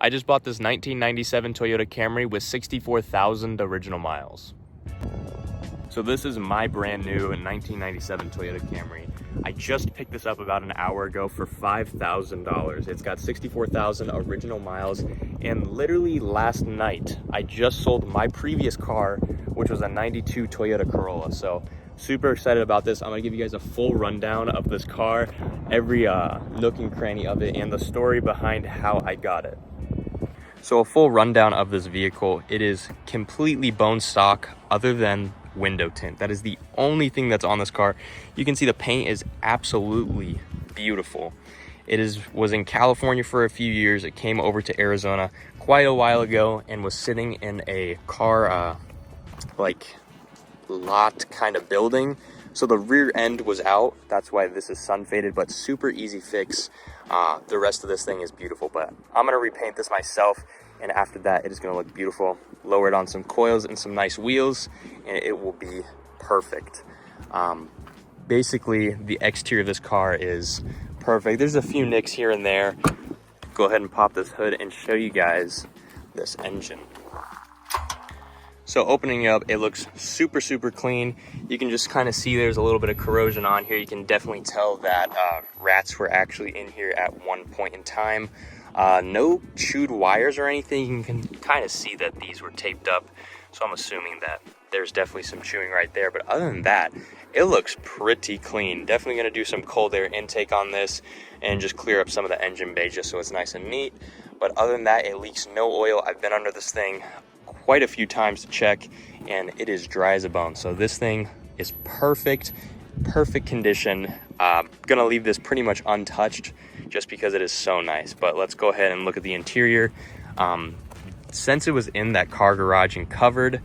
I just bought this 1997 Toyota Camry with 64,000 original miles. So this is my brand new 1997 Toyota Camry. I just picked this up about an hour ago for $5,000. It's got 64,000 original miles, and literally last night, I just sold my previous car, which was a 92 Toyota Corolla. So super excited about this. I'm gonna give you guys a full rundown of this car, every nook and cranny of it, and the story behind how I got it. So a full rundown of this vehicle. It is completely bone stock other than window tint. That is the only thing that's on this car. You can see the paint is absolutely beautiful. Was in California for a few years. It came over to Arizona quite a while ago and was sitting in a car lot kind of building. So the rear end was out. That's why this is sun faded, but super easy fix. The rest of this thing is beautiful, but I'm gonna repaint this myself, and after that it is gonna look beautiful. Lower it on some coils and some nice wheels, and it will be perfect. Basically the exterior of this car is perfect. There's a few nicks here and there. Go ahead and pop this hood and show you guys this engine. So opening up, it looks super clean. You can just kind of see there's a little bit of corrosion on here. You can definitely tell that rats were actually in here at one point in time. No chewed wires or anything. You can kind of see that these were taped up, so I'm assuming that there's definitely some chewing right there. But other than that, it looks pretty clean. Definitely going to do some cold air intake on this and just clear up some of the engine bay just so it's nice and neat. But other than that, it leaks no oil. I've been under this thing quite a few times to check, and it is dry as a bone. So this thing is perfect condition. Gonna leave this pretty much untouched just because it is so nice. But let's go ahead and look at the interior. Since it was in that car garage and covered,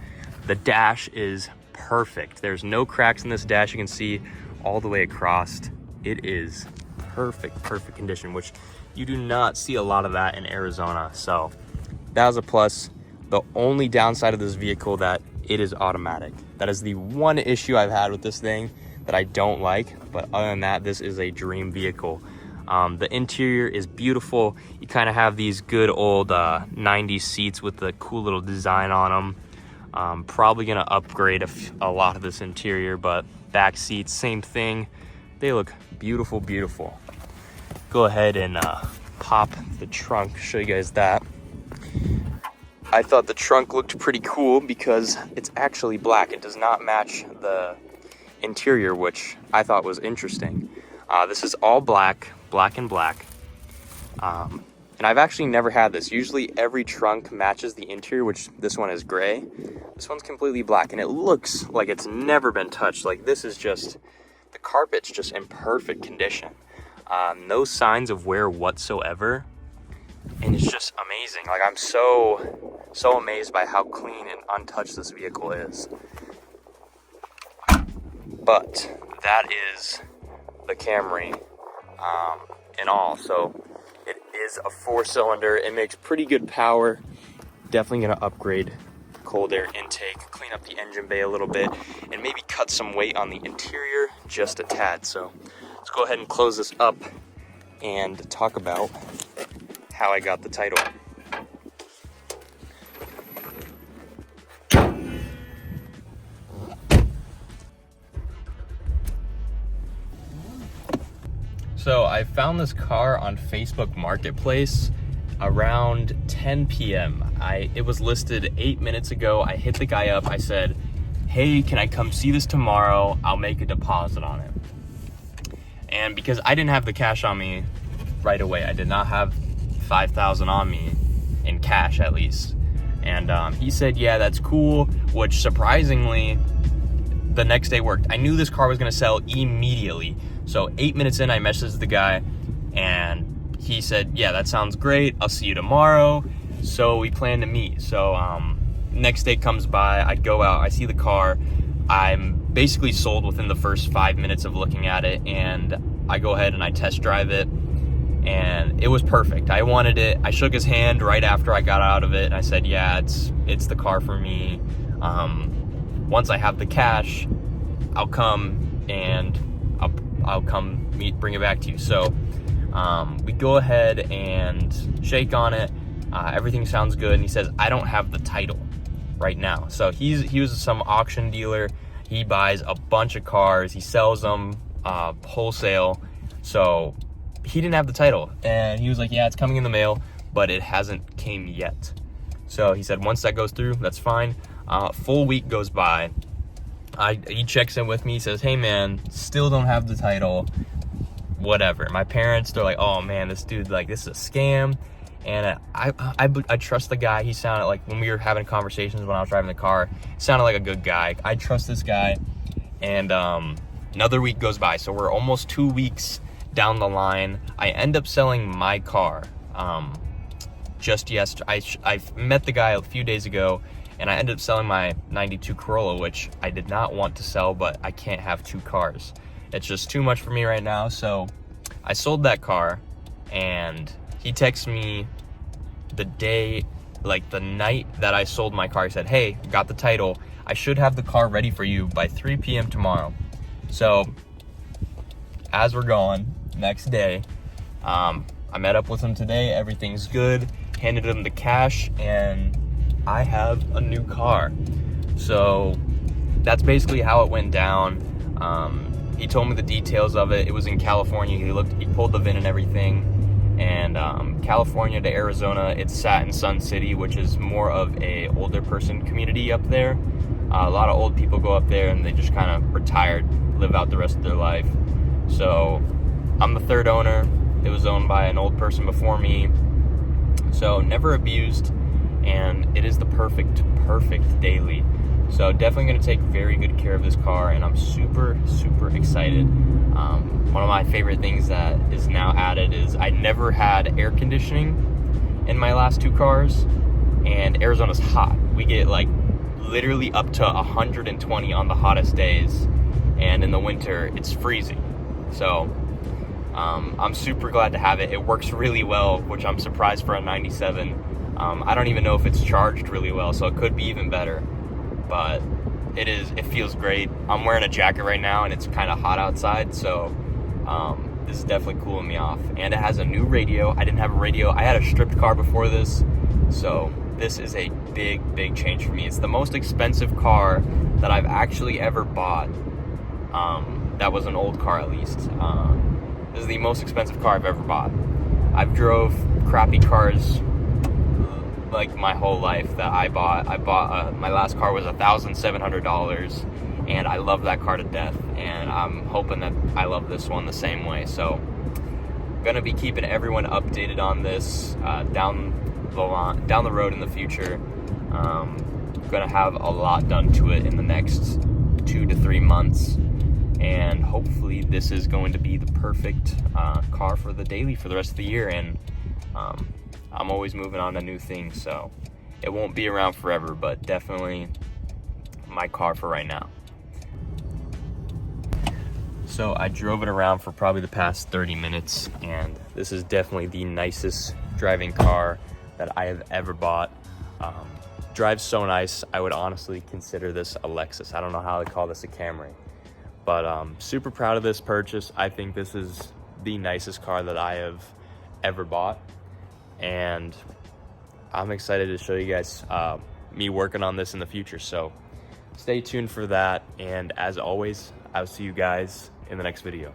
the dash is perfect. There's no cracks in this dash. You can see all the way across. It is perfect condition, which you do not see a lot of that in Arizona. So that was a plus. The only downside of this vehicle that it is automatic. That is the one issue I've had with this thing that I don't like, but other than that, this is a dream vehicle. The interior is beautiful. You kind of have these good old 90s seats with the cool little design on them. Probably gonna upgrade a lot of this interior, but back seats, same thing. They look beautiful. Go ahead and pop the trunk, show you guys that. I thought the trunk looked pretty cool because it's actually black. It does not match the interior, which I thought was interesting. This is all black and black. And I've actually never had this. Usually every trunk matches the interior, which this one is gray. This one's completely black, and it looks like it's never been touched. Like this is just, the carpet's just in perfect condition. No signs of wear whatsoever. And it's just amazing. Like I'm so amazed by how clean and untouched this vehicle is. But that is the Camry in all. So it is a 4-cylinder. It makes pretty good power. Definitely gonna upgrade cold air intake, clean up the engine bay a little bit, and maybe cut some weight on the interior just a tad. So let's go ahead and close this up and talk about how I got the title. So I found this car on Facebook Marketplace around 10 p.m. It was listed 8 minutes ago. I hit the guy up. I said, hey, can I come see this tomorrow? I'll make a deposit on it. And because I didn't have the cash on me right away, I did not have $5,000 on me in cash at least, and he said yeah, that's cool, which surprisingly the next day worked. I knew this car was going to sell immediately, so 8 minutes in I messaged the guy and he said yeah, that sounds great, I'll see you tomorrow. So we planned to meet. So next day comes by, I go out, I see the car, I'm basically sold within the first 5 minutes of looking at it, and I go ahead and I test drive it. And it was perfect. I wanted it. I shook his hand right after I got out of it, and I said, yeah, it's the car for me. Once I have the cash, I'll come and I'll come bring it back to you. So we go ahead and shake on it. Everything sounds good. And he says, I don't have the title right now. So he was some auction dealer. He buys a bunch of cars. He sells them wholesale. So he didn't have the title. And he was like, yeah, it's coming in the mail, but it hasn't came yet. So he said, once that goes through, that's fine. Full week goes by. He checks in with me. He says, hey man, still don't have the title. Whatever. My parents, they're like, oh man, this dude, like, this is a scam. And I trust the guy. He sounded like, when we were having conversations when I was driving the car, he sounded like a good guy. I trust this guy. And another week goes by. So we're almost 2 weeks down the line. I end up selling my car just yesterday. I met the guy a few days ago, and I ended up selling my 92 Corolla, which I did not want to sell, but I can't have two cars. It's just too much for me right now. So I sold that car, and he texted me the day, like the night that I sold my car. He said, hey, got the title. I should have the car ready for you by 3 p.m. tomorrow. So as we're going, next day, I met up with him today. Everything's good. Handed him the cash, and I have a new car. So that's basically how it went down. He told me the details of it. It was in California. He pulled the VIN and everything. And California to Arizona, it's sat in Sun City, which is more of a older person community up there. A lot of old people go up there and they just kind of retired, live out the rest of their life. So I'm the third owner. It was owned by an old person before me. So never abused, and it is the perfect daily. So definitely going to take very good care of this car, and I'm super excited. One of my favorite things that is now added is I never had air conditioning in my last two cars, and Arizona's hot. We get like literally up to 120 on the hottest days, and in the winter it's freezing. So I'm super glad to have it. It works really well, which I'm surprised for a 97. I don't even know if it's charged really well, so it could be even better. But it feels great. I'm wearing a jacket right now, and it's kind of hot outside, so this is definitely cooling me off. And it has a new radio. I didn't have a radio. I had a stripped car before this, so this is a big change for me. It's the most expensive car that I've actually ever bought. That was an old car, at least. This is the most expensive car I've ever bought. I've drove crappy cars like my whole life that I bought. My last car was $1,700, and I love that car to death, and I'm hoping that I love this one the same way. So I'm gonna be keeping everyone updated on this down the road in the future. Gonna have a lot done to it in the next 2 to 3 months, and hopefully this is going to be the perfect car for the daily for the rest of the year. And I'm always moving on to new things, so it won't be around forever, but definitely my car for right now. So I drove it around for probably the past 30 minutes, and this is definitely the nicest driving car that I have ever bought. Drives so nice. I would honestly consider this a Lexus. I don't know how to call this a Camry, but super proud of this purchase. I think this is the nicest car that I have ever bought, and I'm excited to show you guys me working on this in the future. So stay tuned for that, and as always, I'll see you guys in the next video.